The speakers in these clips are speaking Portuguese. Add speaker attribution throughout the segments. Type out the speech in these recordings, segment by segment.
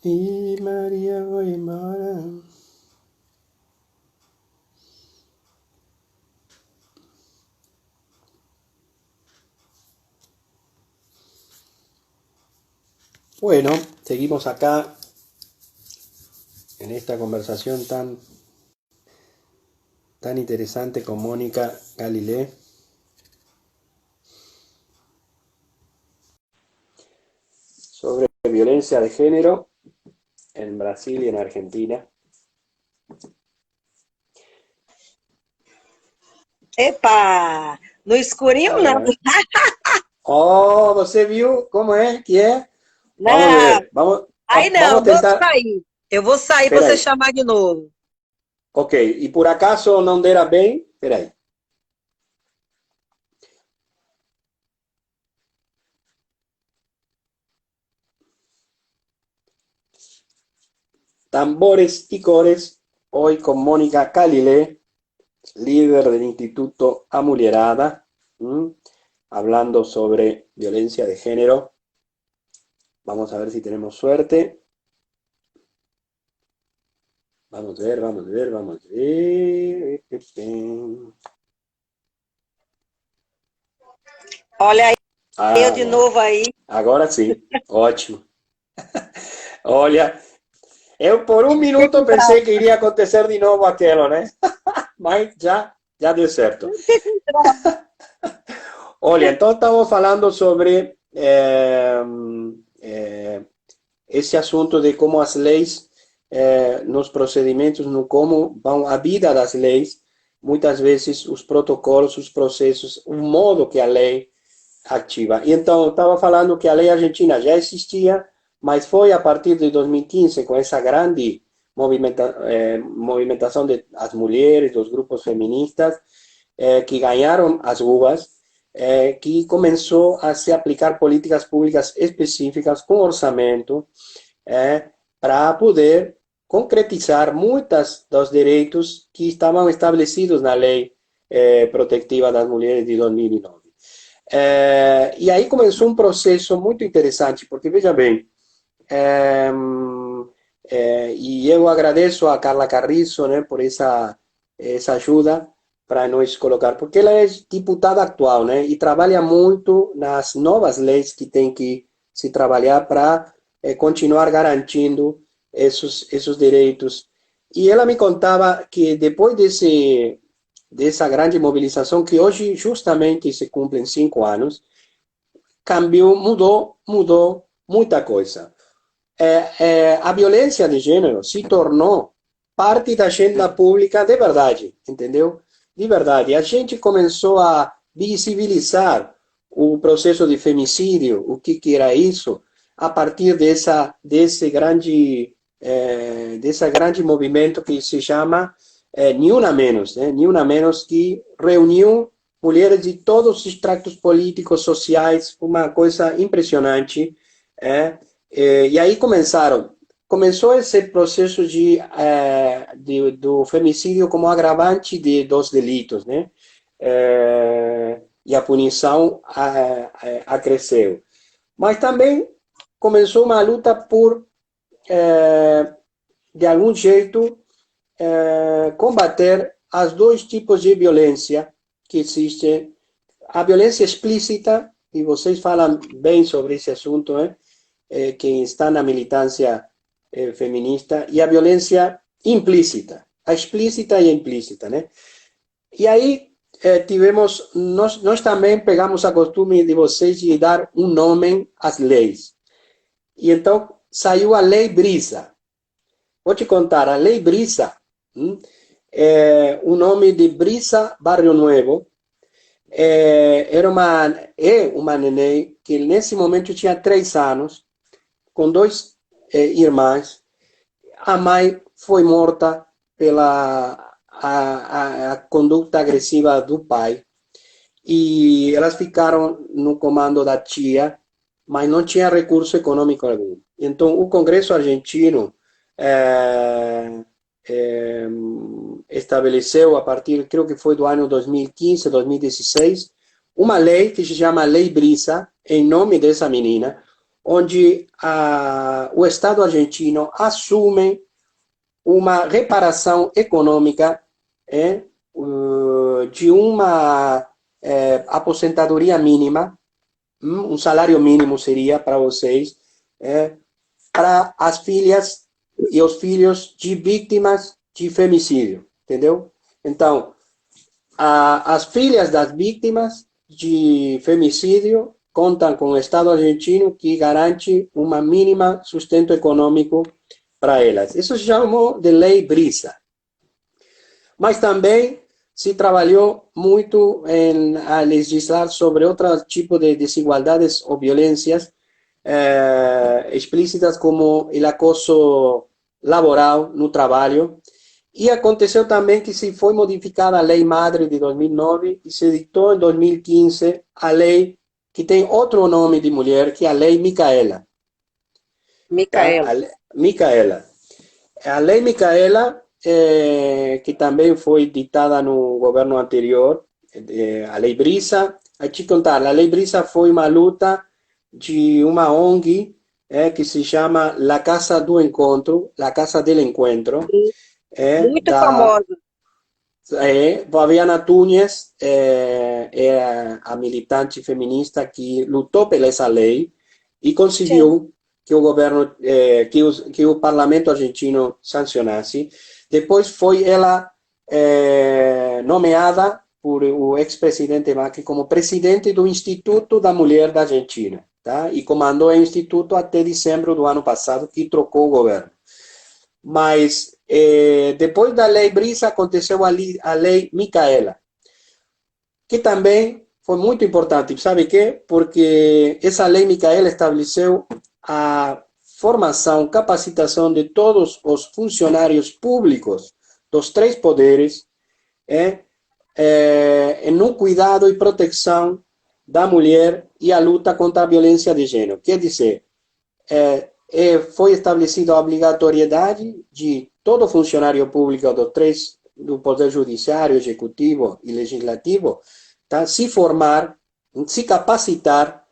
Speaker 1: E Maria foi embora. Bueno, seguimos acá en esta conversación tan interesante con Mónica Galilé sobre violencia de género en Brasil y en Argentina.
Speaker 2: Epa! No escurinho, não.
Speaker 1: Oh, você viu como é que é? Vamos
Speaker 2: Não,
Speaker 1: ver, vamos,
Speaker 2: aí não,
Speaker 1: vamos
Speaker 2: vou
Speaker 1: tentar.
Speaker 2: sair. Eu vou sair para
Speaker 1: Espera
Speaker 2: você
Speaker 1: aí.
Speaker 2: chamar de novo.
Speaker 1: Ok, e por acaso não dera bem? Espera aí. Tambores y cores, hoy con Mónica Calilé, líder del Instituto Amulierada, hablando sobre violencia de género. Vamos a ver si tenemos suerte. Vamos a ver, vamos a ver, vamos a ver.
Speaker 2: Olha aí, eu de
Speaker 1: Agora,
Speaker 2: novo aí.
Speaker 1: agora sim, ótimo. Olha, eu por um
Speaker 2: Tem
Speaker 1: minuto
Speaker 2: que
Speaker 1: pensei que iria acontecer de novo aquilo, né? Mas já deu certo.
Speaker 2: entrar.
Speaker 1: Olha, então estamos falando sobre esse assunto de como as leis, nos procedimentos, no como vão a vida das leis, muitas vezes os protocolos, os processos, o modo que a lei ativa. E então, estava falando que a lei argentina já existia, mas foi a partir de 2015, com essa grande movimentação das mulheres, dos grupos feministas, que ganharam as ruas, que começou a se aplicar políticas públicas específicas com orçamento, para poder concretizar muitos dos direitos que estavam estabelecidos na lei protetiva das mulheres de 2009. E aí começou um processo muito interessante, porque veja bem, e eu agradeço a Carla Carrizo, né, por essa ajuda para nós colocar, porque ela é diputada atual, né, e trabalha muito nas novas leis que tem que se trabalhar para continuar garantindo esses direitos. E ela me contava que depois dessa grande mobilização, que hoje justamente se cumprem 5 anos, cambiou, mudou muita coisa. A violência de gênero se tornou parte da agenda pública de verdade, entendeu? De verdade. A gente começou a visibilizar o processo de femicídio, o que era isso, a partir desse grande movimento que se chama Ni Una Menos, né? Ni Una Menos, que reuniu mulheres de todos os estratos políticos, sociais, uma coisa impressionante. E aí começou esse processo do femicídio como agravante dos delitos, né? E a punição cresceu. Mas também começou uma luta por, de algum jeito, combater os dois tipos de violência que existem. A violência explícita, e vocês falam bem sobre esse assunto, né? Quem está na militância feminista, e a violência implícita, a explícita e a implícita, né? E aí nós também pegamos a costume de vocês de dar um nome às leis. E então saiu a Lei Brisa. Vou te contar, a Lei Brisa, é o nome de Brisa Barrio Nuevo, é uma neném que nesse momento tinha 3 anos, com 2 irmãs. A mãe foi morta pela a conduta agressiva do pai. E elas ficaram no comando da tia, mas não tinha recurso econômico algum. Então, o Congresso argentino estabeleceu, a partir, creio que foi do ano 2015, 2016, uma lei que se chama Lei Brisa, em nome dessa menina, onde o Estado argentino assume uma reparação econômica de uma aposentadoria mínima, um salário mínimo seria para vocês, para as filhas e os filhos de vítimas de femicídio, entendeu? Então, as filhas das vítimas de femicídio contam com o Estado argentino que garante uma mínima sustento econômico para elas. Isso se chamou de Lei Brisa. Mas também se trabalhou muito a legislar sobre outro tipo de desigualdades ou violências explícitas, como o acoso laboral no trabalho. E aconteceu também que se foi modificada a Lei Madre de 2009 e se editou em 2015 a lei que tem outro nome de mulher, que é a Lei Micaela.
Speaker 2: Micaela.
Speaker 1: Micaela. A Lei Micaela, que também foi ditada no governo anterior, a Lei Brisa. A te contar, a Lei Brisa foi uma luta de uma ONG que se chama La Casa do Encontro, La Casa del Encuentro.
Speaker 2: Muito famosa.
Speaker 1: Fabiana Túñez é a militante feminista que lutou por essa lei e conseguiu que o governo, que o parlamento argentino sancionasse. Depois foi ela nomeada por o ex-presidente Macri como presidente do Instituto da Mulher da Argentina, tá? E comandou o instituto até dezembro do ano passado, que trocou o governo. Mas depois da Lei Brisa aconteceu a Lei Micaela, que também foi muito importante. Sabe por quê? Porque essa Lei Micaela estabeleceu a formação, capacitação de todos os funcionários públicos dos três poderes no cuidado e proteção da mulher e a luta contra a violência de gênero. Quer dizer, foi estabelecida a obrigatoriedade de todo funcionário público do Poder Judiciário, Executivo e Legislativo, tá, se formar, se capacitar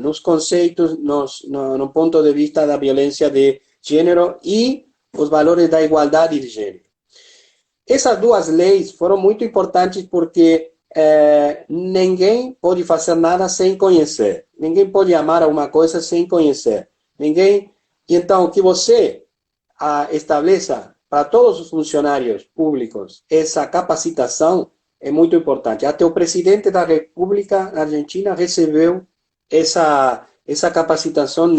Speaker 1: nos conceitos, no ponto de vista da violência de gênero e os valores da igualdade de gênero. Essas duas leis foram muito importantes porque ninguém pode fazer nada sem conhecer. Ninguém pode amar alguma coisa sem conhecer. Ninguém. Então, que você estabeleça para todos os funcionários públicos essa capacitação é muito importante. Até o presidente da República Argentina recebeu essa capacitação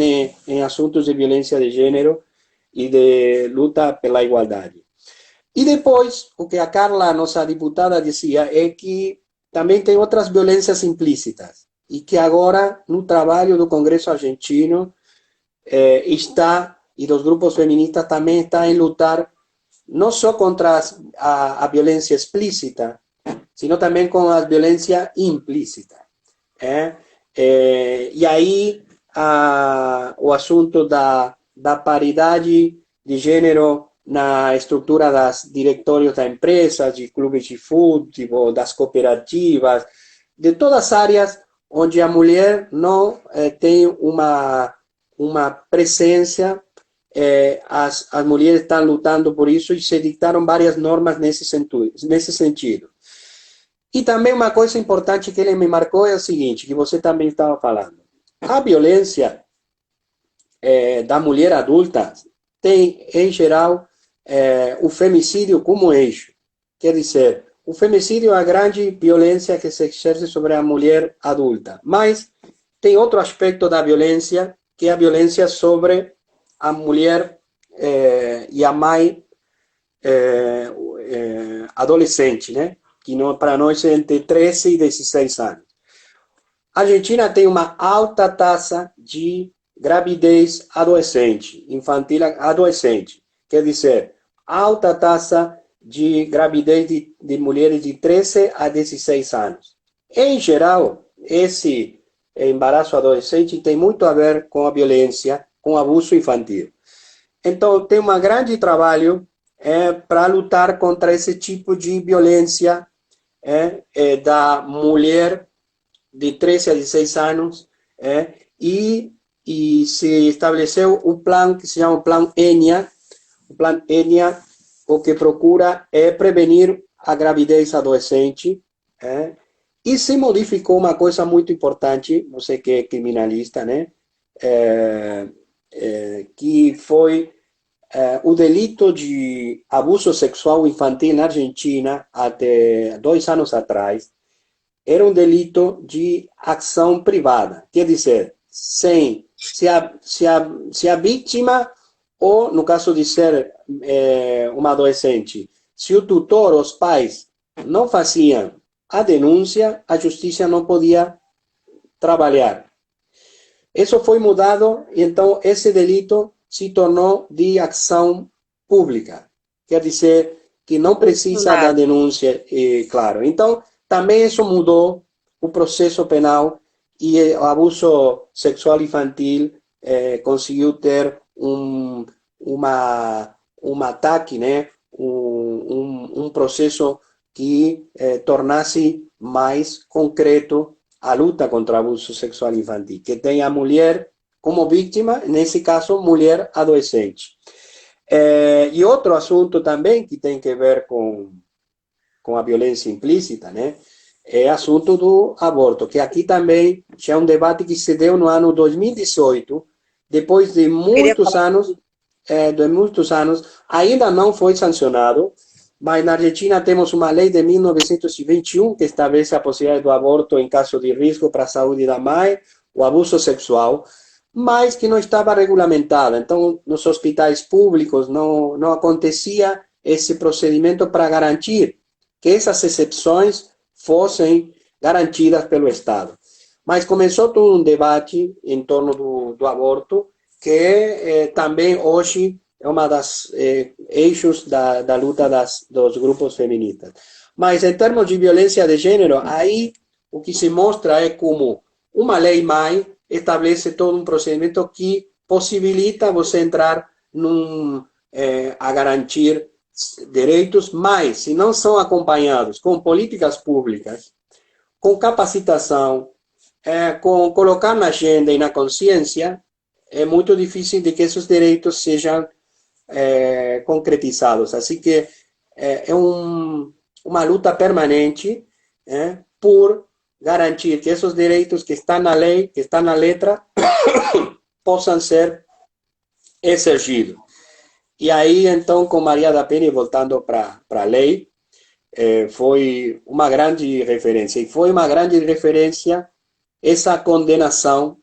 Speaker 1: em assuntos de violência de gênero e de luta pela igualdade. E depois, o que a Carla, nossa diputada, dizia é que também tem outras violências implícitas e que agora, no trabalho do Congresso argentino, e dos grupos feministas também está em lutar não só contra a violência explícita, sino também com a violência implícita. E aí, o assunto da paridade de gênero na estrutura das diretórios da empresa, de clubes de futebol, das cooperativas, de todas as áreas onde a mulher não tem uma presença, as mulheres estão lutando por isso e se ditaram várias normas nesse sentido. E também uma coisa importante que ele me marcou é o seguinte, que você também estava falando. A violência da mulher adulta tem, em geral, o femicídio como eixo. Quer dizer, o femicídio é a grande violência que se exerce sobre a mulher adulta. Mas tem outro aspecto da violência, que é a violência sobre a mulher e a mãe adolescente, né? Que para nós é entre 13 e 16 anos. A Argentina tem uma alta taxa de gravidez adolescente, infantil adolescente. Quer dizer, alta taxa de gravidez de mulheres de 13 a 16 anos. Em geral, esse embaraço adolescente tem muito a ver com a violência, com o abuso infantil. Então, tem um grande trabalho para lutar contra esse tipo de violência da mulher de 13 a 16 anos e se estabeleceu um plano que se chama o Plano ENIA. O Plano ENIA, o que procura é prevenir a gravidez adolescente, e se modificou uma coisa muito importante, você que é criminalista, né? Que foi o delito de abuso sexual infantil na Argentina, até 2 anos atrás, era um delito de ação privada. Quer dizer, se a vítima, ou no caso de ser uma adolescente, se o tutor, os pais, não faziam a denúncia, a justiça não podia trabalhar. Isso foi mudado, e então esse delito se tornou de ação pública. Quer dizer que não precisa da denúncia, claro. Então, também isso mudou o processo penal, e o abuso sexual infantil conseguiu ter um ataque, né? um processo que tornasse mais concreto a luta contra o abuso sexual infantil, que tem a mulher como vítima, nesse caso, mulher adolescente. E outro assunto também que tem que ver com a violência implícita, né? É assunto do aborto, que aqui também já é um debate que se deu no ano 2018, depois de muitos anos, ainda não foi sancionado, mas na Argentina temos uma lei de 1921 que estabelece a possibilidade do aborto em caso de risco para a saúde da mãe, o abuso sexual, mas que não estava regulamentada. Então, nos hospitais públicos não acontecia esse procedimento para garantir que essas exceções fossem garantidas pelo Estado. Mas começou todo um debate em torno do aborto, que também hoje é uma das eixos da luta dos grupos feministas. Mas em termos de violência de gênero, aí o que se mostra é como uma lei-mãe estabelece todo um procedimento que possibilita você entrar a garantir direitos, mas se não são acompanhados com políticas públicas, com capacitação, com colocar na agenda e na consciência, é muito difícil de que esses direitos sejam concretizados. Assim que é uma luta permanente por garantir que esses direitos que estão na lei, que estão na letra, possam ser exercidos. E aí, então, com Maria da Penha, voltando para a lei, foi uma grande referência. E foi uma grande referência essa condenação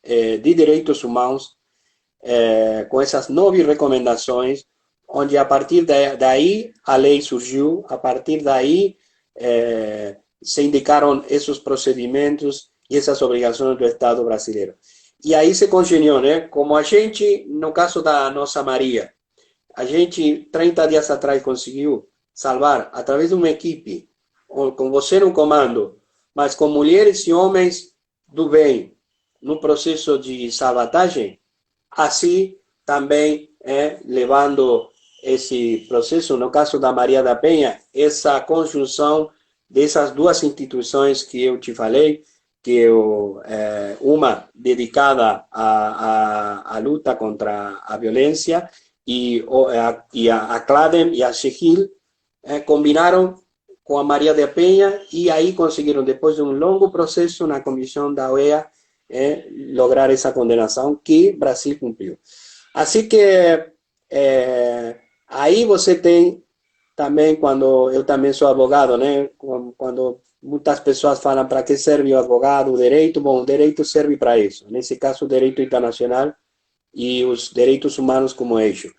Speaker 1: de direitos humanos, com essas 9 recomendações, onde a partir daí a lei surgiu, a partir daí se indicaram esses procedimentos e essas obrigações do Estado brasileiro. E aí se congeniou, né? Como a gente, no caso da nossa Maria, a gente 30 dias atrás conseguiu salvar, através de uma equipe, com você no comando, mas com mulheres e homens do bem, no processo de salvatagem, assim também levando esse processo, no caso da Maria da Penha, essa conjunção dessas 2 instituições que eu te falei, que uma dedicada à luta contra a violência, e a CLADEM e a SEGIL combinaram com a Maria da Penha, e aí conseguiram, depois de um longo processo na comissão da OEA, lograr essa condenação que Brasil cumpriu. Assim que aí você tem também, quando eu também sou advogado, né? Quando muitas pessoas falam para que serve o advogado, o direito, bom, o direito serve para isso. Nesse caso, o direito internacional e os direitos humanos como eixo.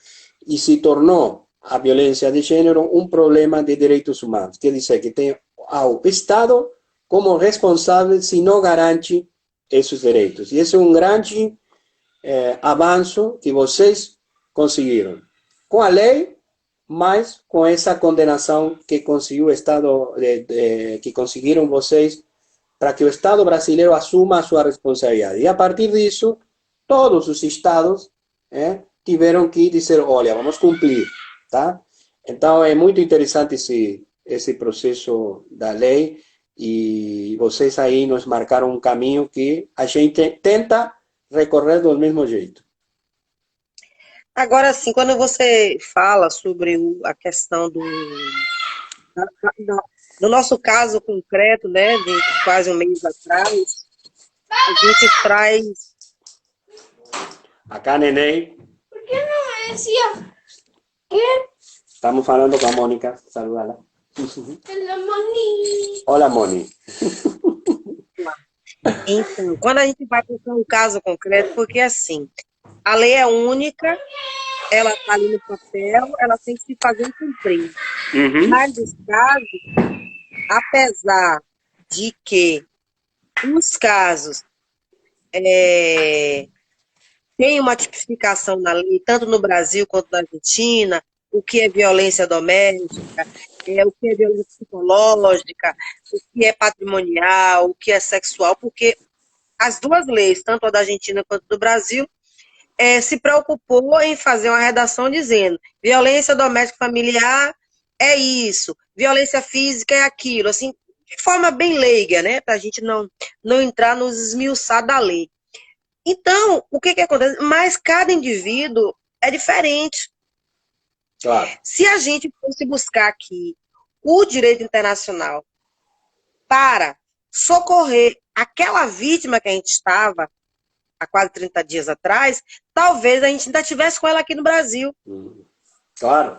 Speaker 1: E se tornou a violência de gênero um problema de direitos humanos. Quer dizer que tem ao Estado como responsável se não garante esses direitos. E esse é um grande avanço que vocês conseguiram. Com a lei, mas com essa condenação que conseguiu o Estado, que conseguiram vocês, para que o Estado brasileiro assuma a sua responsabilidade. E a partir disso, todos os estados tiveram que dizer, olha, vamos cumprir, tá? Então é muito interessante esse processo da lei, e vocês aí nos marcaram um caminho que a gente tenta recorrer do mesmo jeito.
Speaker 2: Agora, assim, quando você fala sobre a questão do nosso caso concreto, né, de quase um mês atrás, a gente traz...
Speaker 1: Acá, neném.
Speaker 3: ¿Por qué no me decía qué?
Speaker 1: Estamos falando com a Mônica. Saludá-la.
Speaker 3: Hola, Moni.
Speaker 1: Olá, Moni.
Speaker 2: Então, quando a gente vai para um caso concreto, porque assim, a lei é única, ela está ali no papel, ela tem que se fazer cumprir. Mas os casos, apesar de que os casos têm uma tipificação na lei, tanto no Brasil quanto na Argentina, o que é violência doméstica, o que é violência psicológica, o que é patrimonial, o que é sexual, porque as duas leis, tanto a da Argentina quanto do Brasil, se preocupou em fazer uma redação dizendo violência doméstica familiar é isso, violência física é aquilo, assim, de forma bem leiga, né, para a gente não entrar nos esmiuçar da lei. Então, o que acontece? Mas cada indivíduo é diferente.
Speaker 1: Claro.
Speaker 2: Se a gente fosse buscar aqui o direito internacional para socorrer aquela vítima que a gente estava há quase 30 dias atrás, talvez a gente ainda estivesse com ela aqui no Brasil.
Speaker 1: Claro,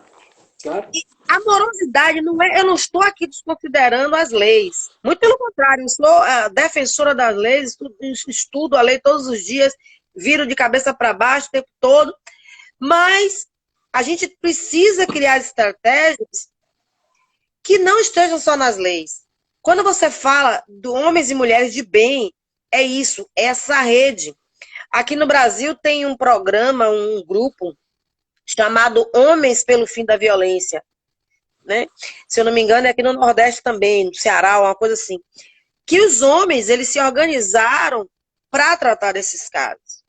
Speaker 1: claro.
Speaker 2: E a morosidade não é... Eu não estou aqui desconsiderando as leis. Muito pelo contrário, eu sou a defensora das leis, estudo a lei todos os dias, viro de cabeça para baixo o tempo todo, mas a gente precisa criar estratégias que não estejam só nas leis. Quando você fala de homens e mulheres de bem, é isso, é essa rede. Aqui no Brasil tem um programa, um grupo chamado Homens pelo Fim da Violência, né? Se eu não me engano, é aqui no Nordeste também, no Ceará, uma coisa assim. Que os homens, eles se organizaram para tratar desses casos.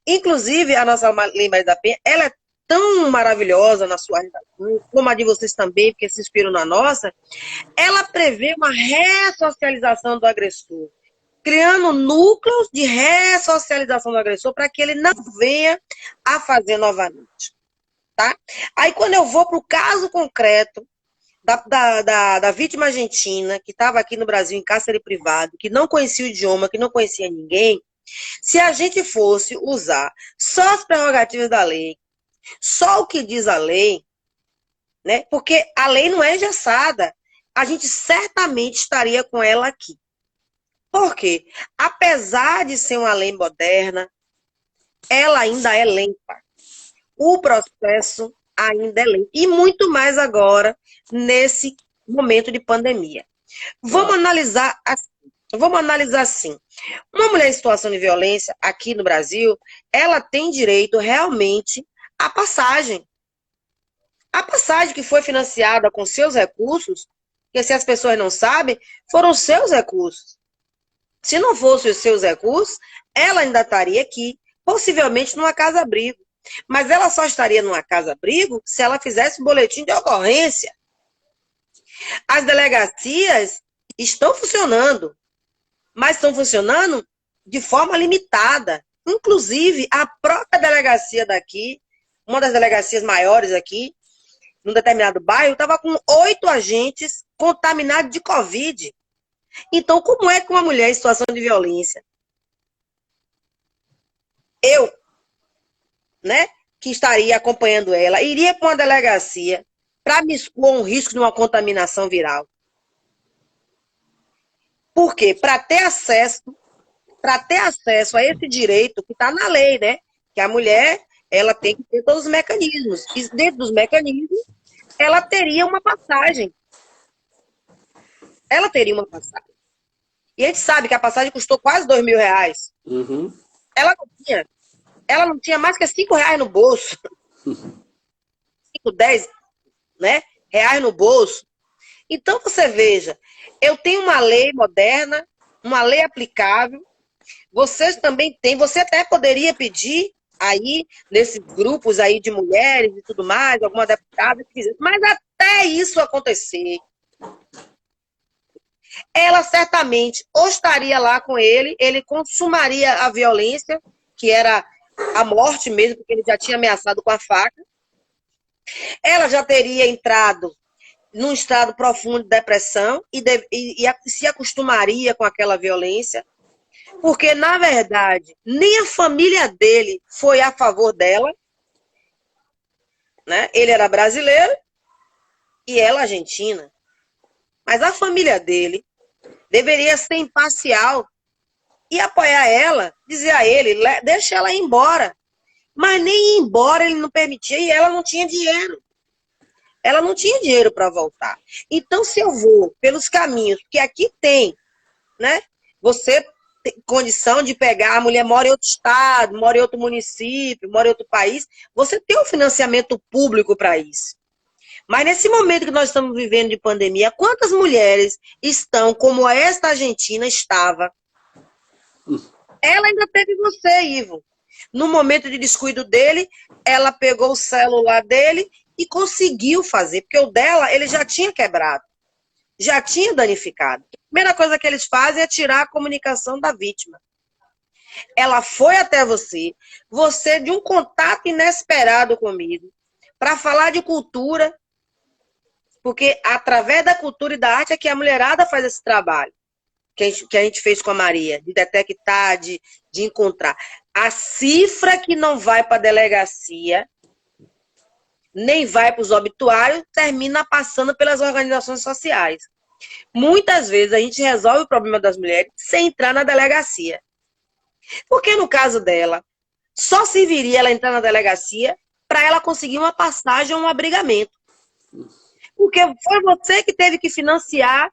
Speaker 2: Inclusive, a nossa Lei Maria da Penha, ela é tão maravilhosa na sua redação, como a de vocês também, porque se inspiram na nossa, ela prevê uma ressocialização do agressor, criando núcleos de ressocialização do agressor para que ele não venha a fazer novamente. Tá? Aí, quando eu vou para o caso concreto da vítima argentina, que estava aqui no Brasil em cárcere privado, que não conhecia o idioma, que não conhecia ninguém, se a gente fosse usar só as prerrogativas da lei, só o que diz a lei, né? Porque a lei não é engessada, a gente certamente estaria com ela aqui. Por quê? Apesar de ser uma lei moderna, ela ainda é lenta. O processo ainda é lento. E muito mais agora, nesse momento de pandemia. Vamos analisar assim. Uma mulher em situação de violência aqui no Brasil, ela tem direito realmente à passagem. A passagem que foi financiada com seus recursos, que se as pessoas não sabem, foram seus recursos. Se não fossem os seus recursos, ela ainda estaria aqui, possivelmente numa casa-abrigo. Mas ela só estaria numa casa-abrigo se ela fizesse um boletim de ocorrência. As delegacias estão funcionando, mas estão funcionando de forma limitada. Inclusive, a própria delegacia daqui, uma das delegacias maiores aqui, num determinado bairro, estava com 8 agentes contaminados de Covid. Então, como é que uma mulher em situação de violência, eu, né, que estaria acompanhando ela, iria para uma delegacia para me expor um risco de uma contaminação viral? Por quê? Para ter acesso a esse direito que está na lei, né? Que a mulher, ela tem que ter todos os mecanismos. E dentro dos mecanismos, ela teria uma passagem. Ela teria uma passagem. E a gente sabe que a passagem custou quase R$2.000.
Speaker 1: Uhum.
Speaker 2: Ela não tinha mais que R$5 no bolso. 5, 10, né, reais no bolso. Então, você veja, eu tenho uma lei moderna, uma lei aplicável, vocês também têm, você até poderia pedir aí, nesses grupos aí de mulheres e tudo mais, alguma deputada que fizesse, mas até isso acontecer, ela certamente ou estaria lá com ele consumaria a violência, que era a morte mesmo, porque ele já tinha ameaçado com a faca. Ela já teria entrado num estado profundo de depressão e se acostumaria com aquela violência, porque, na verdade, nem a família dele foi a favor dela, né? Ele era brasileiro e ela argentina. Mas a família dele deveria ser imparcial e apoiar ela, dizer a ele, deixa ela ir embora. Mas nem ir embora ele não permitia e ela não tinha dinheiro. Ela não tinha dinheiro para voltar. Então, se eu vou pelos caminhos, porque aqui tem, né? Você tem condição de pegar, a mulher mora em outro estado, mora em outro município, mora em outro país, você tem um financiamento público para isso. Mas nesse momento que nós estamos vivendo de pandemia, quantas mulheres estão como esta argentina estava? Ela ainda teve você, Ivo. No momento de descuido dele, ela pegou o celular dele e conseguiu fazer, porque o dela ele já tinha quebrado, já tinha danificado. A primeira coisa que eles fazem é tirar a comunicação da vítima. Ela foi até você de um contato inesperado comigo, para falar de cultura, porque através da cultura e da arte é que a mulherada faz esse trabalho, que a gente fez com a Maria, de detectar, de encontrar. A cifra que não vai para a delegacia, nem vai para os obituários, termina passando pelas organizações sociais. Muitas vezes a gente resolve o problema das mulheres sem entrar na delegacia. Porque no caso dela, só serviria ela entrar na delegacia para ela conseguir uma passagem ou um abrigamento. Porque foi você que teve que financiar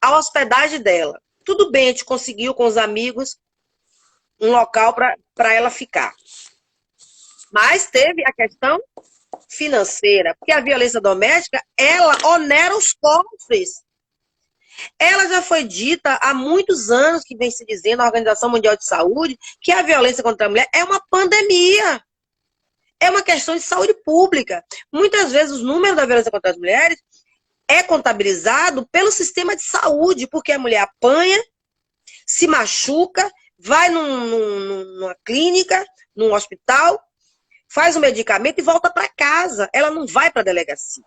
Speaker 2: a hospedagem dela. Tudo bem, a gente conseguiu com os amigos um local para ela ficar. Mas teve a questão financeira, porque a violência doméstica, ela onera os cofres. Ela já foi dita há muitos anos, que vem se dizendo na Organização Mundial de Saúde, que a violência contra a mulher é uma pandemia. É uma questão de saúde pública. Muitas vezes os números da violência contra as mulheres é contabilizado pelo sistema de saúde, porque a mulher apanha, se machuca, vai numa clínica, num hospital, faz o medicamento e volta para casa. Ela não vai para a delegacia.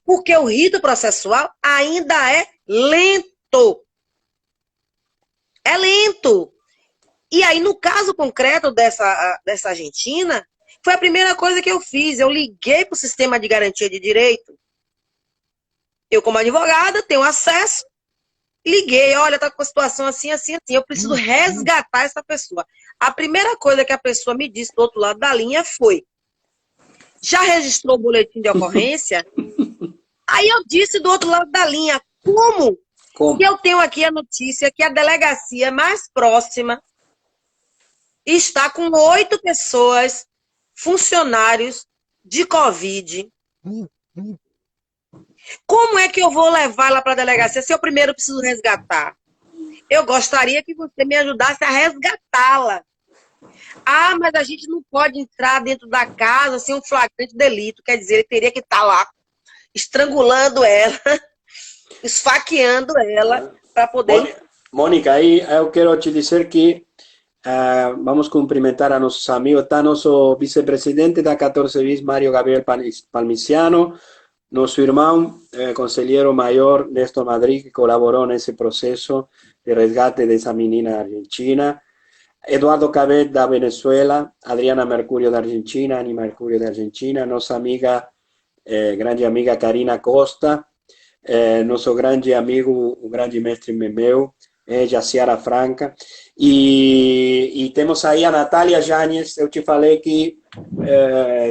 Speaker 2: Porque o rito processual ainda é lento. É lento. E aí, no caso concreto dessa argentina, foi a primeira coisa que eu fiz. Eu liguei para o sistema de garantia de direito. Eu, como advogada, tenho acesso. Liguei, olha, tá com a situação assim, assim, assim. Eu preciso resgatar essa pessoa. A primeira coisa que a pessoa me disse do outro lado da linha foi: já registrou o boletim de ocorrência? Aí eu disse do outro lado da linha: como? Que eu tenho aqui a notícia que a delegacia mais próxima está com 8 pessoas, funcionários de Covid. Como é que eu vou levar ela para a delegacia se eu primeiro preciso resgatar? Eu gostaria que você me ajudasse a resgatá-la. Ah, mas a gente não pode entrar dentro da casa sem um flagrante delito. Quer dizer, ele teria que estar lá estrangulando ela, esfaqueando ela, para poder...
Speaker 1: Mônica, aí eu quero te dizer que vamos cumprimentar a nossos amigos. Está nosso vice-presidente da 14 bis, Mário Gabriel Palmiciano, nosso irmão, conselheiro maior, Néstor Madrid, que colaborou nesse processo de resgate dessa menina argentina, Eduardo Cabet, da Venezuela, Adriana Mercurio, da Argentina, Ani Mercurio, da Argentina, nossa amiga, grande amiga Karina Costa, nosso grande amigo, o grande mestre meu, Jaciara Franca, e temos aí a Natália Yáñez. Eu te falei que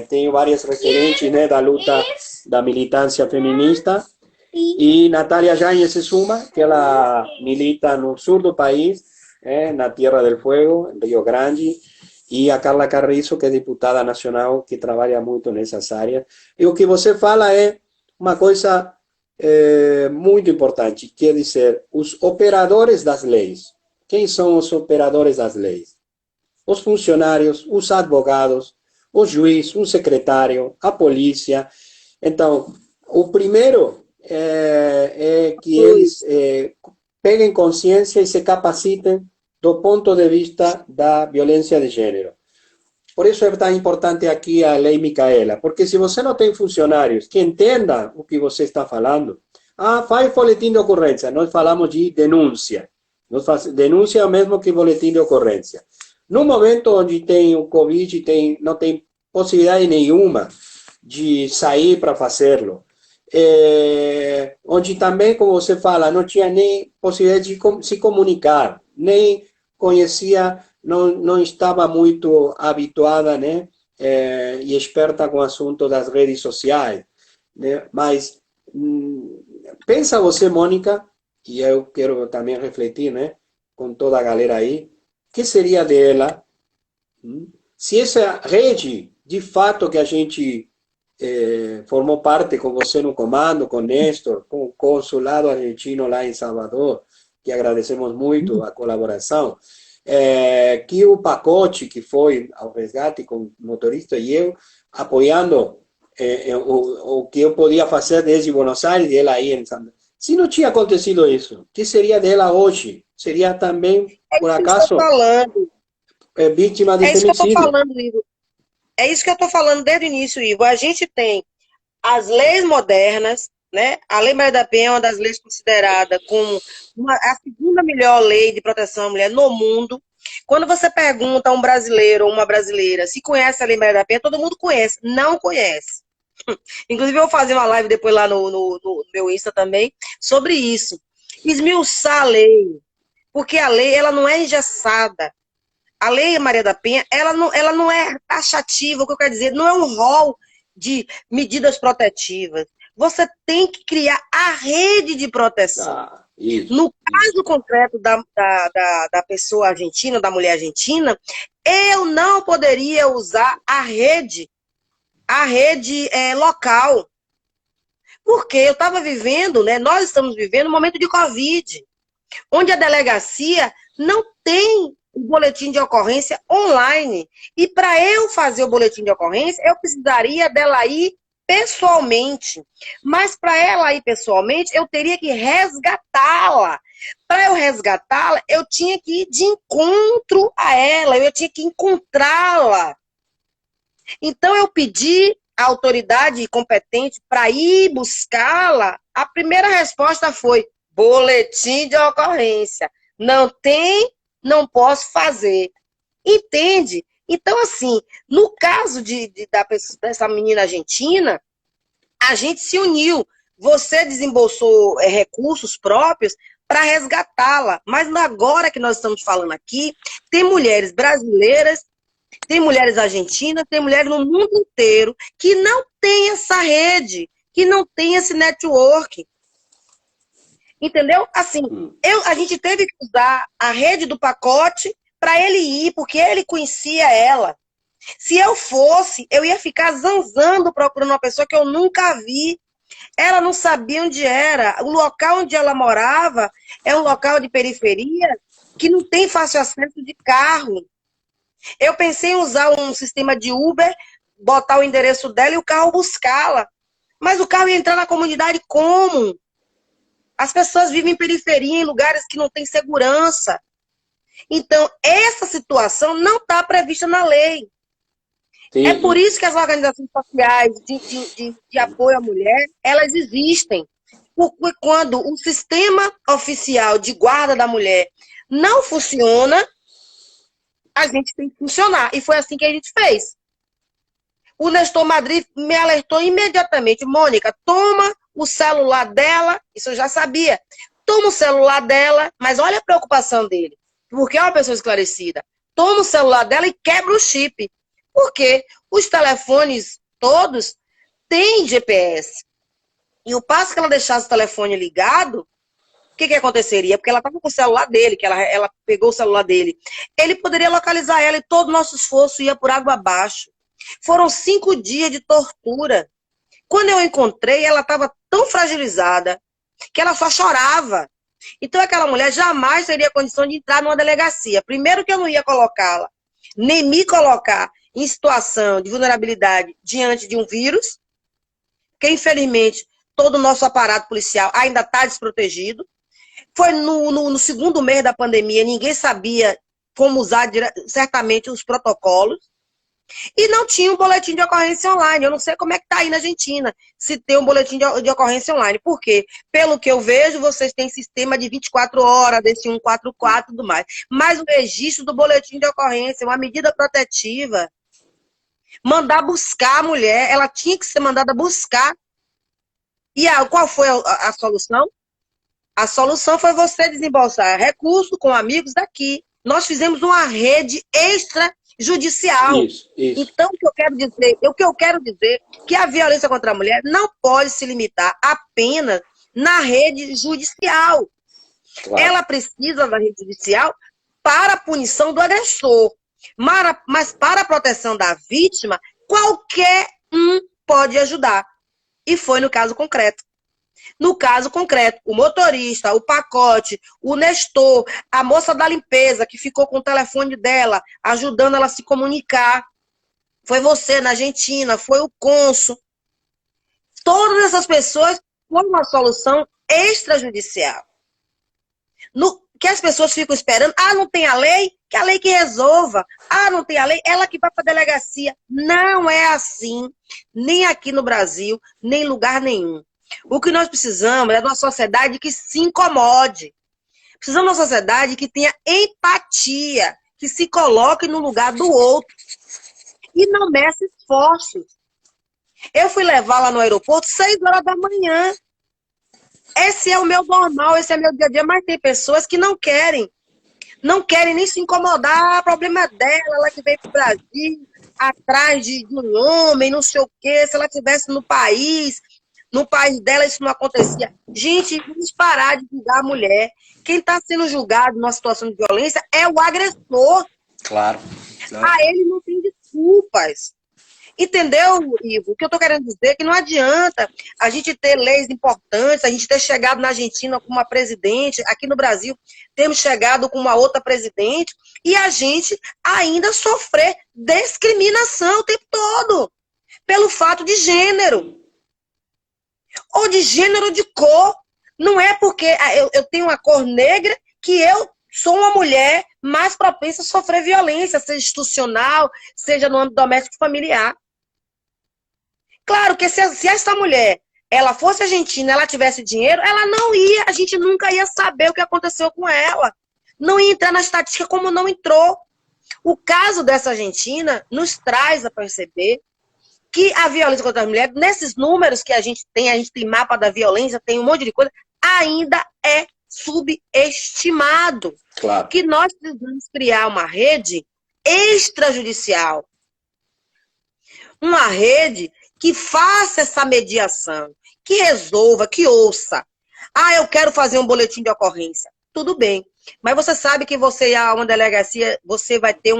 Speaker 1: tenho várias referentes, né, da luta da militância feminista, e Natália Yáñez é uma, que ela milita no sul do país, na Tierra del Fuego, em Rio Grande, e a Carla Carrizo, que é diputada nacional, que trabalha muito nessas áreas. E o que você fala é uma coisa muito importante, quer dizer, os operadores das leis. Quem são os operadores das leis? Os funcionários, os advogados, o juiz, o secretário, a polícia. Então, o primeiro é que eles peguem consciência e se capacitem do ponto de vista da violência de gênero. Por isso é tão importante aqui a Lei Micaela, porque se você não tem funcionários que entendam o que você está falando, faz boletim de ocorrência, nós falamos de denúncia. Denúncia é o mesmo que boletim de ocorrência. No momento onde tem o Covid, não tem possibilidade nenhuma de sair para fazê-lo. Onde também, como você fala, não tinha nem possibilidade de se comunicar, nem conhecia, não estava muito habituada, né, e esperta com o assunto das redes sociais, né? Mas pensa você, Mônica, e eu quero também refletir, né, com toda a galera aí, o que seria dela se essa rede, de fato, que a gente formou parte com você no comando, com Néstor, com o consulado argentino lá em Salvador, que agradecemos muito a colaboração, que o pacote que foi ao resgate com o motorista e eu, apoiando o que eu podia fazer desde Buenos Aires e ela aí em Santa. Se não tinha acontecido isso, o que seria dela hoje? Seria também, por acaso, vítima de
Speaker 2: femicídio? É isso que eu estou
Speaker 1: femicídio.
Speaker 2: falando, Ivo. É isso que eu estou falando desde o início, Ivo. A gente tem as leis modernas, né? A Lei Maria da Penha é uma das leis considerada como a segunda melhor lei de proteção à mulher no mundo. Quando você pergunta a um brasileiro ou uma brasileira se conhece a Lei Maria da Penha, todo mundo conhece. Não conhece. Inclusive, eu vou fazer uma live depois lá no meu Insta também sobre isso. Esmiuçar a lei. Porque a lei, ela não é engessada. A Lei Maria da Penha, ela não é taxativa, o que eu quero dizer, não é um rol de medidas protetivas. Você tem que criar a rede de proteção. No caso concreto da pessoa argentina, da mulher argentina, eu não poderia usar a rede local. Porque eu estava vivendo, né, nós estamos vivendo um momento de Covid, onde a delegacia não tem o boletim de ocorrência online. E para eu fazer o boletim de ocorrência, eu precisaria dela ir pessoalmente. Mas para ela ir pessoalmente, eu teria que resgatá-la. Para eu resgatá-la, eu tinha que ir de encontro a ela, eu tinha que encontrá-la. Então eu pedi à autoridade competente para ir buscá-la. A primeira resposta foi: boletim de ocorrência. Não tem, não posso fazer. Entende? Então, assim, no caso dessa menina argentina, a gente se uniu. Você desembolsou recursos próprios para resgatá-la. Mas agora que nós estamos falando aqui, tem mulheres brasileiras, tem mulheres argentinas, tem mulheres no mundo inteiro que não tem essa rede, que não tem esse network. Entendeu? Assim, a gente teve que usar a rede do pacote para ele ir, porque ele conhecia ela. Se eu fosse, eu ia ficar zanzando procurando uma pessoa que eu nunca vi. Ela não sabia onde era. O local onde ela morava é um local de periferia que não tem fácil acesso de carro. Eu pensei em usar um sistema de Uber, botar o endereço dela e o carro buscá-la. Mas o carro ia entrar na comunidade como? As pessoas vivem em periferia, em lugares que não tem segurança. Então, essa situação não está prevista na lei. Sim. É por isso que as organizações sociais de apoio à mulher, elas existem. Porque quando o sistema oficial de guarda da mulher não funciona, a gente tem que funcionar. E foi assim que a gente fez. O Nestor Madrid me alertou imediatamente: Mônica, toma o celular dela, isso eu já sabia. Toma o celular dela, mas olha a preocupação dele, porque é uma pessoa esclarecida. Toma o celular dela e quebra o chip. Porque os telefones todos têm GPS. E o passo que ela deixasse o telefone ligado, o que aconteceria? Porque ela estava com o celular dele, que ela pegou o celular dele. Ele poderia localizar ela e todo o nosso esforço ia por água abaixo. Foram 5 dias de tortura. Quando eu encontrei, ela estava tão fragilizada que ela só chorava. Então aquela mulher jamais teria condição de entrar numa delegacia. Primeiro que eu não ia colocá-la, nem me colocar em situação de vulnerabilidade diante de um vírus, que infelizmente todo o nosso aparato policial ainda está desprotegido. Foi no segundo mês da pandemia, ninguém sabia como usar certamente os protocolos. E não tinha um boletim de ocorrência online. Eu não sei como é que está aí na Argentina, se tem um boletim de ocorrência online. Por quê? Pelo que eu vejo, vocês têm sistema de 24 horas, desse 144 e tudo mais. Mas o registro do boletim de ocorrência, uma medida protetiva, mandar buscar a mulher, ela tinha que ser mandada buscar. E qual foi a solução? A solução foi você desembolsar recursos com amigos daqui. Nós fizemos uma rede extrajudicial.
Speaker 1: Isso, isso.
Speaker 2: Então, o que eu quero dizer é que a violência contra a mulher não pode se limitar apenas na rede judicial.
Speaker 1: Claro.
Speaker 2: Ela precisa da rede judicial para a punição do agressor. Mas para a proteção da vítima, qualquer um pode ajudar. E foi no caso concreto. No caso concreto, o motorista, o pacote, o Nestor, a moça da limpeza que ficou com o telefone dela, ajudando ela a se comunicar. Foi você na Argentina, foi o cônsul. Todas essas pessoas foram uma solução extrajudicial. Que as pessoas ficam esperando, não tem a lei, que a lei que resolva. Não tem a lei, ela que vai para a delegacia. Não é assim, nem aqui no Brasil, nem em lugar nenhum. O que nós precisamos é de uma sociedade que se incomode. Precisamos de uma sociedade que tenha empatia, que se coloque no lugar do outro e não meça esforços. Eu fui levá-la no aeroporto 6 horas da manhã. Esse é o meu normal, esse é meu dia a dia, mas tem pessoas que não querem nem se incomodar, o problema é dela, ela que veio para o Brasil, atrás de um homem, não sei o quê, se ela estivesse no país dela isso não acontecia. Gente, vamos parar de julgar a mulher. Quem está sendo julgado numa situação de violência é o agressor.
Speaker 1: Claro.
Speaker 2: A ele não tem desculpas. Entendeu, Ivo? O que eu estou querendo dizer é que não adianta a gente ter leis importantes, a gente ter chegado na Argentina com uma presidente, aqui no Brasil temos chegado com uma outra presidente, e a gente ainda sofrer discriminação o tempo todo, pelo fato de gênero. Ou de gênero ou de cor. Não é porque eu tenho uma cor negra que eu sou uma mulher mais propensa a sofrer violência, seja institucional, seja no âmbito doméstico e familiar. Claro que se essa mulher ela fosse argentina, ela tivesse dinheiro, ela não ia, a gente nunca ia saber o que aconteceu com ela. Não ia entrar na estatística como não entrou. O caso dessa argentina nos traz a perceber que a violência contra as mulheres, nesses números que a gente tem mapa da violência, tem um monte de coisa, ainda é subestimado.
Speaker 1: Claro.
Speaker 2: Que nós precisamos criar uma rede extrajudicial. Uma rede que faça essa mediação, que resolva, que ouça. Eu quero fazer um boletim de ocorrência. Tudo bem. Mas você sabe que você ir a uma delegacia, você vai ter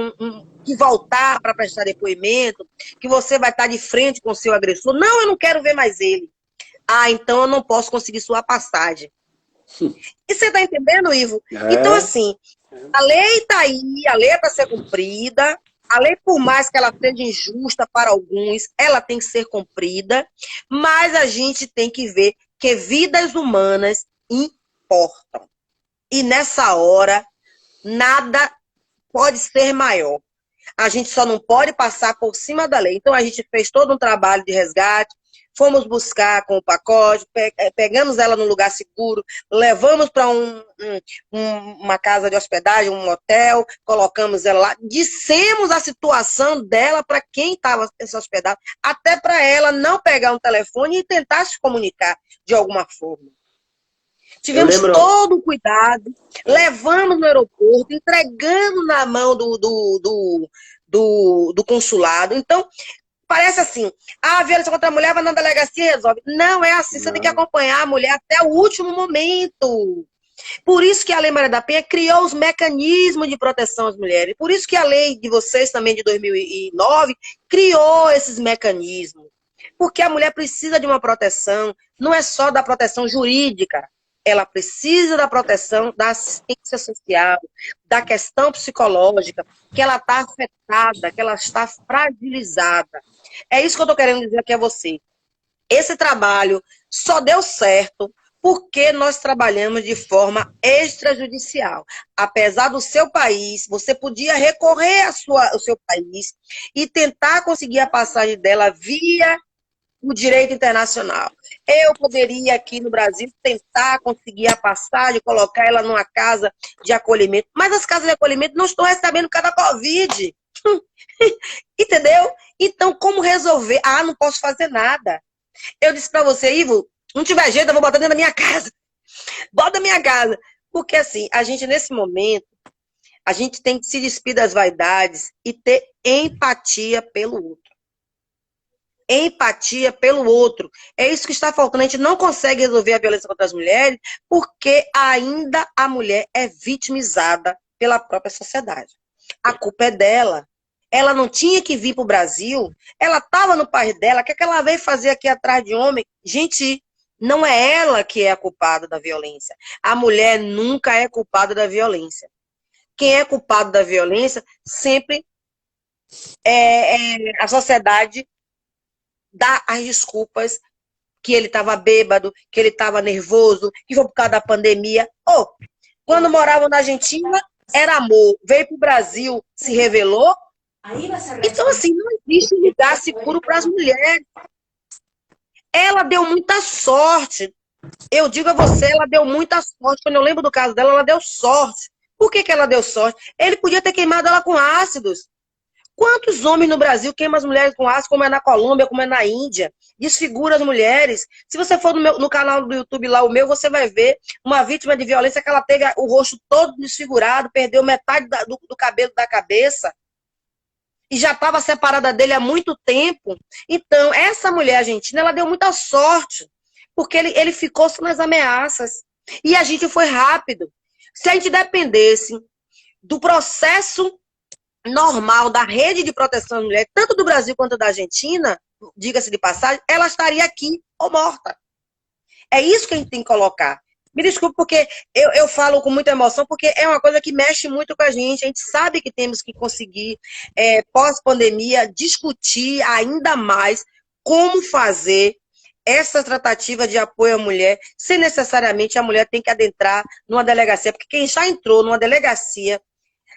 Speaker 2: que voltar para prestar depoimento, que você vai estar de frente com o seu agressor. Não, eu não quero ver mais ele. Então eu não posso conseguir sua passagem. E você está entendendo, Ivo? Então, assim, a lei está aí, a lei é para ser cumprida. A lei, por mais que ela seja injusta para alguns, ela tem que ser cumprida. Mas a gente tem que ver que vidas humanas importam. E nessa hora, nada pode ser maior. A gente só não pode passar por cima da lei. Então, a gente fez todo um trabalho de resgate, fomos buscar com o pacote, pegamos ela num lugar seguro, levamos para uma casa de hospedagem, um hotel, colocamos ela lá, dissemos a situação dela para quem estava hospedado, até para ela não pegar um telefone e tentar se comunicar de alguma forma. Tivemos todo o cuidado, levamos no aeroporto, entregando na mão do consulado. Então, parece assim, a violência contra a mulher vai na delegacia e resolve. Não é assim, você tem que acompanhar a mulher até o último momento. Por isso que a Lei Maria da Penha criou os mecanismos de proteção às mulheres. Por isso que a lei de vocês, também de 2009, criou esses mecanismos. Porque a mulher precisa de uma proteção, não é só da proteção jurídica. Ela precisa da proteção da assistência social, da questão psicológica, que ela está afetada, que ela está fragilizada. É isso que eu estou querendo dizer aqui a você. Esse trabalho só deu certo porque nós trabalhamos de forma extrajudicial. Apesar do seu país, você podia recorrer ao seu país e tentar conseguir a passagem dela via o direito internacional. Eu poderia aqui no Brasil tentar conseguir a passagem, colocar ela numa casa de acolhimento, mas as casas de acolhimento não estão recebendo por causa da Covid. Entendeu? Então, como resolver? Ah, não posso fazer nada. Eu disse para você, Ivo, não tiver jeito, eu vou botar dentro da minha casa. Bota na minha casa. Porque assim, a gente nesse momento, a gente tem que se despir das vaidades e ter empatia pelo outro. Empatia pelo outro. É isso que está faltando. A gente não consegue resolver a violência contra as mulheres porque ainda a mulher é vitimizada pela própria sociedade. A culpa é dela. Ela não tinha que vir para o Brasil. Ela estava no país dela. O que é que ela veio fazer aqui atrás de homem? Gente, não é ela que é a culpada da violência. A mulher nunca é culpada da violência. Quem é culpado da violência sempre é a sociedade dá as desculpas que ele estava bêbado, que ele estava nervoso, que foi por causa da pandemia. Quando moravam na Argentina, era amor. Veio para o Brasil, se revelou. Então, assim, não existe lugar seguro para as mulheres. Ela deu muita sorte. Eu digo a você, ela deu muita sorte. Quando eu lembro do caso dela, ela deu sorte. Por que ela deu sorte? Ele podia ter queimado ela com ácidos. Quantos homens no Brasil queimam as mulheres com ácido, como é na Colômbia, como é na Índia? Desfigura as mulheres. Se você for no canal do YouTube lá, o meu, você vai ver uma vítima de violência que ela teve o rosto todo desfigurado, perdeu metade do cabelo da cabeça. E já estava separada dele há muito tempo. Então, essa mulher argentina, ela deu muita sorte, porque ele ficou só nas ameaças. E a gente foi rápido. Se a gente dependesse do processo normal da rede de proteção à mulher, tanto do Brasil quanto da Argentina, diga-se de passagem, ela estaria aqui ou morta. É isso que a gente tem que colocar. Me desculpe porque eu falo com muita emoção, porque é uma coisa que mexe muito com a gente. A gente sabe que temos que conseguir, pós-pandemia, discutir ainda mais como fazer essa tratativa de apoio à mulher, sem necessariamente a mulher ter que adentrar numa delegacia, porque quem já entrou numa delegacia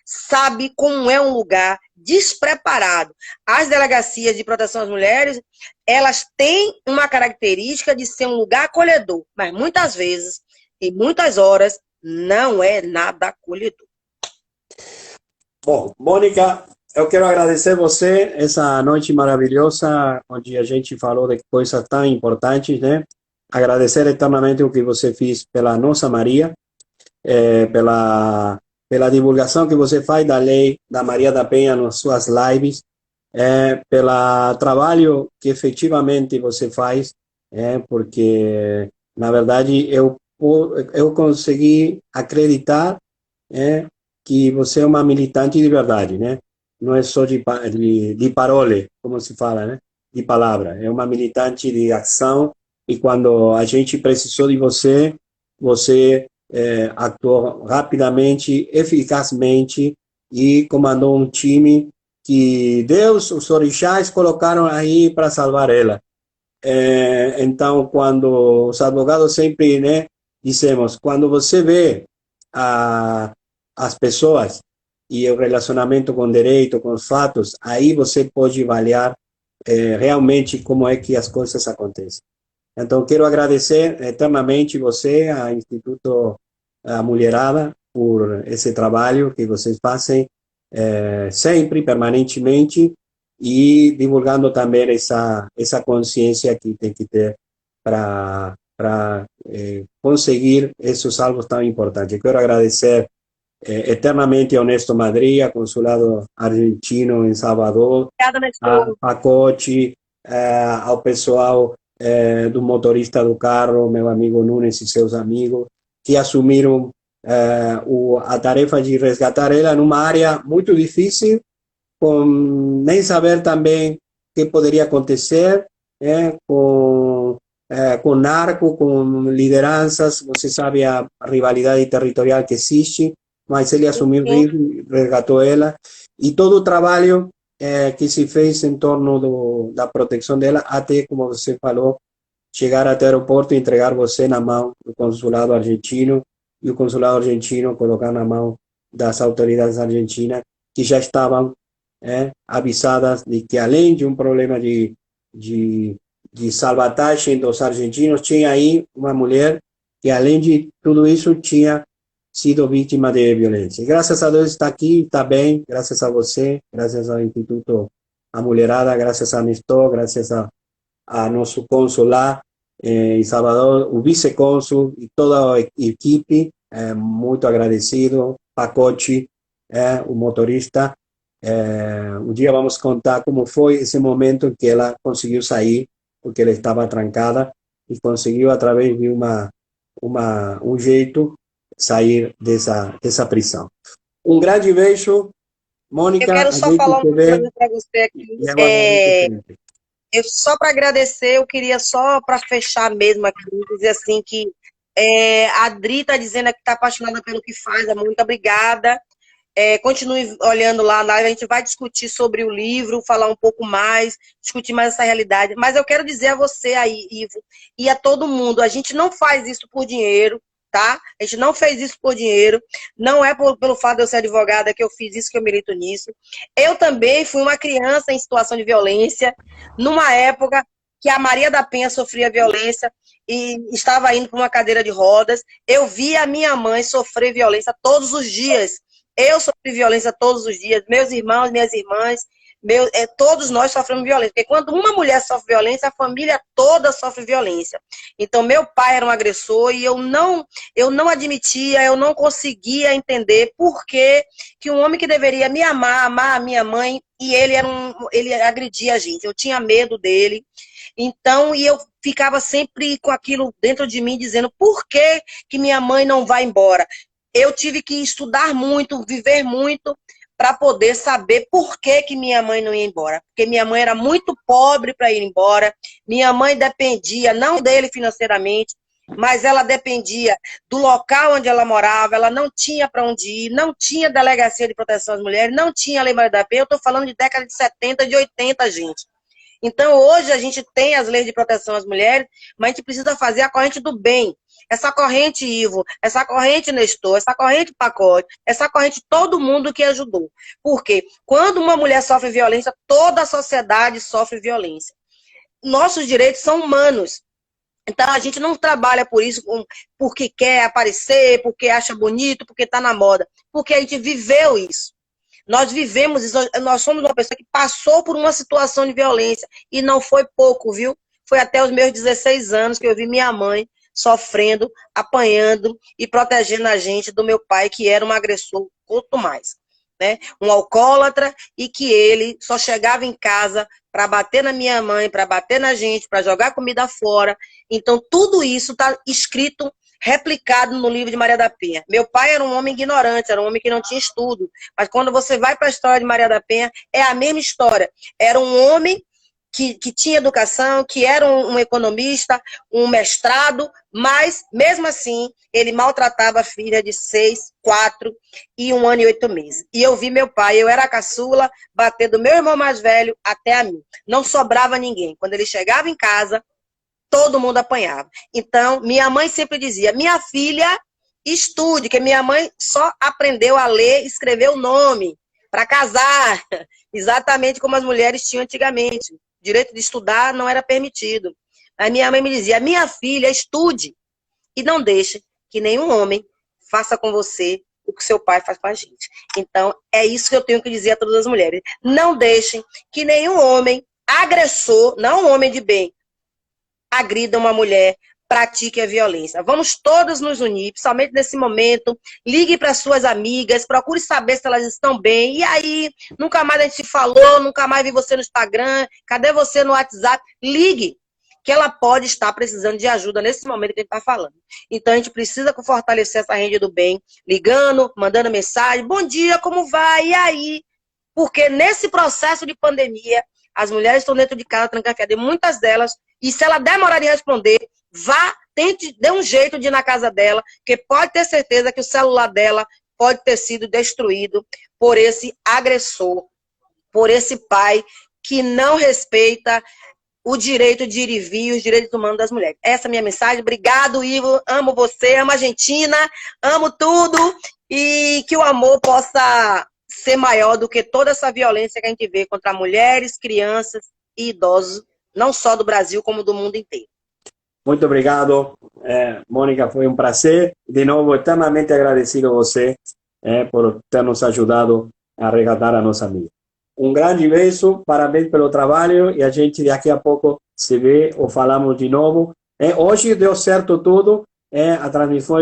Speaker 2: sabe como é um lugar despreparado. As delegacias de proteção às mulheres, elas têm uma característica de ser um lugar acolhedor, mas muitas vezes, em muitas horas, não é nada acolhedor.
Speaker 1: Bom, Mônica, eu quero agradecer você essa noite maravilhosa, onde a gente falou de coisas tão importantes, né? Agradecer eternamente o que você fez pela nossa Maria, pela divulgação que você faz da lei da Maria da Penha nas suas lives, pelo trabalho que efetivamente você faz, porque, na verdade, eu consegui acreditar que você é uma militante de verdade, né? Não é só de parole, como se fala, né? De palavra. É uma militante de ação e quando a gente precisou de você, você actuou rapidamente, eficazmente e comandou um time que Deus, os orixás, colocaram aí para salvar ela. Então, quando os advogados sempre, né, dizemos, quando você vê as pessoas e o relacionamento com o direito, com os fatos, aí você pode avaliar realmente como é que as coisas acontecem. Então, quero agradecer eternamente você, a Instituto a Mulherada, por esse trabalho que vocês fazem sempre, permanentemente, e divulgando também essa consciência que tem que ter para conseguir esses alvos tão importantes. Quero agradecer eternamente ao Honesto Madrid, ao Consulado Argentino em Salvador, a Cochi, ao pessoal do motorista do carro, meu amigo Nunes e seus amigos, que assumiram a tarefa de resgatar ela numa área muito difícil, com nem saber também o que poderia acontecer, com narco, com lideranças, você sabe a rivalidade territorial que existe, mas ele assumiu o risco, resgatou ela, e todo o trabalho que se fez em torno da proteção dela, até, como você falou, chegar até o aeroporto e entregar você na mão do consulado argentino, e o consulado argentino colocar na mão das autoridades argentinas, que já estavam avisadas de que, além de um problema de salvatagem dos argentinos, tinha aí uma mulher que, além de tudo isso, tinha sido vítima de violência. E, graças a Deus está aqui, está bem, graças a você, graças ao Instituto A Mulherada, graças a Nestor, graças a nosso cônsul lá em Salvador, o vice-cônsul e toda a equipe, muito agradecido, Pacote, o motorista. Um dia vamos contar como foi esse momento em que ela conseguiu sair, porque ela estava trancada, e conseguiu, através de um jeito, sair dessa prisão. Um grande beijo, Mônica.
Speaker 2: Eu quero só falar uma coisa para você aqui. Só para agradecer, eu queria só para fechar mesmo aqui, dizer assim que a Adri está dizendo que está apaixonada pelo que faz, muito obrigada. Continue olhando lá, a gente vai discutir sobre o livro, falar um pouco mais, discutir mais essa realidade. Mas eu quero dizer a você aí, Ivo, e a todo mundo, a gente não faz isso por dinheiro, tá? A gente não fez isso por dinheiro, não é pelo fato de eu ser advogada que eu fiz isso, que eu milito nisso. Eu também fui uma criança em situação de violência, numa época que a Maria da Penha sofria violência e estava indo para uma cadeira de rodas. Eu vi a minha mãe sofrer violência todos os dias. Eu sofri violência todos os dias, meus irmãos, minhas irmãs, todos nós sofremos violência. Porque quando uma mulher sofre violência, a família toda sofre violência. Então, meu pai era um agressor e eu não admitia, eu não conseguia entender por que um homem que deveria me amar a minha mãe, e ele agredia a gente. Eu tinha medo dele. Então, e eu ficava sempre com aquilo dentro de mim, dizendo por que minha mãe não vai embora? Eu tive que estudar muito, viver muito, para poder saber por que minha mãe não ia embora. Porque minha mãe era muito pobre para ir embora. Minha mãe dependia, não dele financeiramente, mas ela dependia do local onde ela morava. Ela não tinha para onde ir, não tinha delegacia de proteção às mulheres, não tinha Lei Maria da Penha. Eu estou falando de década de 70, de 80, gente. Então, hoje a gente tem as leis de proteção às mulheres, mas a gente precisa fazer a corrente do bem. Essa corrente, Ivo, essa corrente, Nestor, essa corrente, Pacote, essa corrente, todo mundo que ajudou. Porque quando uma mulher sofre violência, toda a sociedade sofre violência. Nossos direitos são humanos. Então, a gente não trabalha por isso, porque quer aparecer, porque acha bonito, porque está na moda. Porque a gente viveu isso. Nós vivemos isso, nós somos uma pessoa que passou por uma situação de violência. E não foi pouco, viu? Foi até os meus 16 anos que eu vi minha mãe sofrendo, apanhando e protegendo a gente do meu pai, que era um agressor, quanto mais, né? Um alcoólatra, e que ele só chegava em casa para bater na minha mãe, para bater na gente, para jogar comida fora. Então, tudo isso está escrito, replicado no livro de Maria da Penha. Meu pai era um homem ignorante, era um homem que não tinha estudo, mas quando você vai para a história de Maria da Penha, é a mesma história. Era um homem que tinha educação, que era um economista, um mestrado, mas, mesmo assim, ele maltratava a filha de 6, 4 e 1 ano e 8 meses. E eu vi meu pai, eu era a caçula, bater do meu irmão mais velho até a mim. Não sobrava ninguém. Quando ele chegava em casa, todo mundo apanhava. Então, minha mãe sempre dizia, minha filha, estude, que minha mãe só aprendeu a ler e escrever o nome para casar, exatamente como as mulheres tinham antigamente. O direito de estudar não era permitido. A minha mãe me dizia, minha filha, estude e não deixe que nenhum homem faça com você o que seu pai faz com a gente. Então, é isso que eu tenho que dizer a todas as mulheres. Não deixem que nenhum homem agressor, não um homem de bem, agrida uma mulher, pratique a violência. Vamos todas nos unir, principalmente nesse momento. Ligue para suas amigas, procure saber se elas estão bem. E aí, nunca mais a gente se falou, nunca mais vi você no Instagram, cadê você no WhatsApp? Ligue, que ela pode estar precisando de ajuda nesse momento que a gente está falando. Então, a gente precisa fortalecer essa rede do bem, ligando, mandando mensagem, bom dia, como vai? E aí? Porque nesse processo de pandemia, as mulheres estão dentro de casa trancafiadas, muitas delas, e se ela demorar de responder, vá, tente, dê um jeito de ir na casa dela, que pode ter certeza que o celular dela pode ter sido destruído por esse agressor, por esse pai que não respeita o direito de ir e vir, os direitos humanos das mulheres. Essa é a minha mensagem. Obrigado, Ivo. Amo você, amo a Argentina, amo tudo. E que o amor possa ser maior do que toda essa violência que a gente vê contra mulheres, crianças e idosos, não só do Brasil, como do mundo inteiro.
Speaker 1: Muito obrigado, Mônica, foi um prazer. De novo, eternamente agradecido a você por ter nos ajudado a resgatar a nossa amiga. Um grande beijo, parabéns pelo trabalho e a gente daqui a pouco se vê ou falamos de novo. Hoje deu certo tudo, a transmissão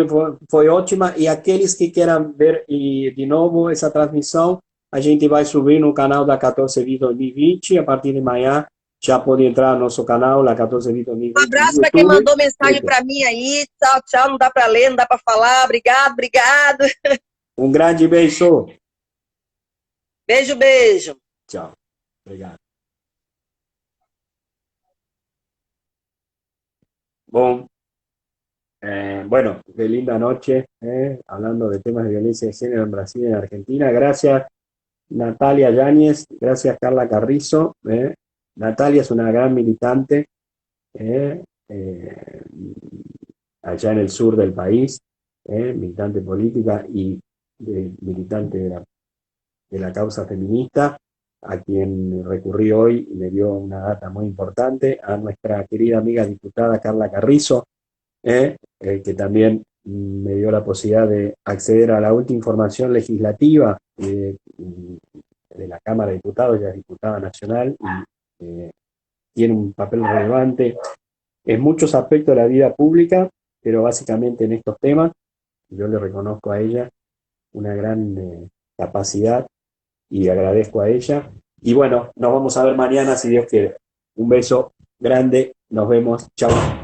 Speaker 1: foi ótima e aqueles que queiram ver de novo essa transmissão, a gente vai subir no canal da 14 Bis 2020, a partir de amanhã já pode entrar no nosso canal, la 14 Bis 2020.
Speaker 2: Um abraço para quem mandou mensagem para mim aí, tchau, tchau, não dá para ler, não dá para falar, obrigado, obrigado.
Speaker 1: Um grande beijo.
Speaker 2: Beijo, beijo.
Speaker 1: Tchau. Obrigado. Bom, bueno, qué linda noche, hablando de temas de violencia de género en Brasil y en Argentina. Gracias, Natalia Yáñez. Gracias, Carla Carrizo. Natalia es una gran militante allá en el sur del país, militante política y militante de la causa feminista, a quien recurrí hoy y me dio una data muy importante, a nuestra querida amiga diputada Carla Carrizo, que también me dio la posibilidad de acceder a la última información legislativa de la Cámara de Diputados, ella es diputada nacional y tiene un papel relevante en muchos aspectos de la vida pública, pero básicamente en estos temas. Yo le reconozco a ella una gran capacidad y agradezco a ella. Y bueno, nos vamos a ver mañana si Dios quiere. Un beso grande, nos vemos, chao.